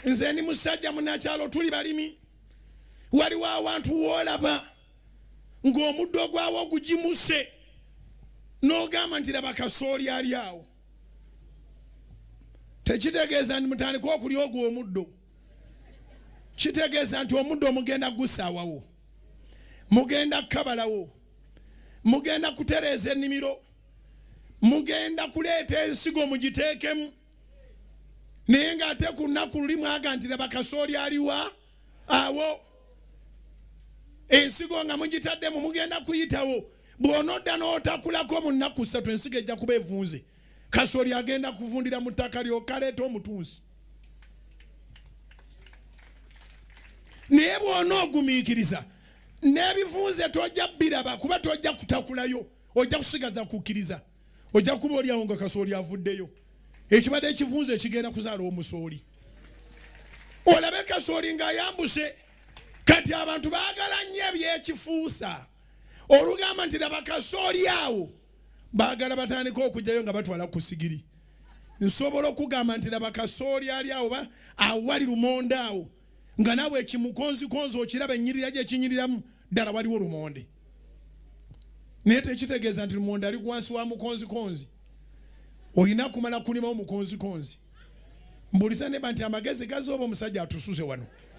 nze ndi musajja munakyalo tuli balimi waliwo awantu wolaba ng'omuddo gwawo gugimuse n'ogamba nti laba kasooli ali awo tekitegeeza nti mutandika okulya ogwo omuddo kitegeeza nti omuddo mugenda gusaawawo mugenda kabalawo mugenda kutereeza ennimiro mugenda kuleeta ensigo mugiteekemu naye ng'ate ku nnaku luli mwaga nti laba kasooli aliwa awo ensigo nga mugitaddemu mugenda kuyitawo bw'onodda n'otakulako mu nnaku 3 ensigo ejja kuba evunze kasooli agenda kuvundira mu ttaka ly'okaleeta omutunzi naye bw'onoogumiikiriza n'ebivunze tojja biraba kuba tojja kutakulayo ojja kusigaza kukkiriza ojja kuba oliawo nga kasooli avuddeyo ekibadde ekivunze ekigenda kuzaala omusooli olabe kasooli ng'ayambuse kati abantu baagala nnyo ebyekifuusa olugamba nti laba kasooli awo baagala batandika okujjayo nga batwala ku sigiri nsobola okugamba nti laba kasooli ali awo awali lumonde awo nga naawe ekimukonzikonzi okiraba ennyirira gyekinyiriramu ddala waliwo lumonde naye tekitegeeza nti lumonde ali wansi wa mukonzikonzi olina kumala kulimawo mukonzikonzi mbulisa neba nti amagezi gazooba omusajja atusuze wano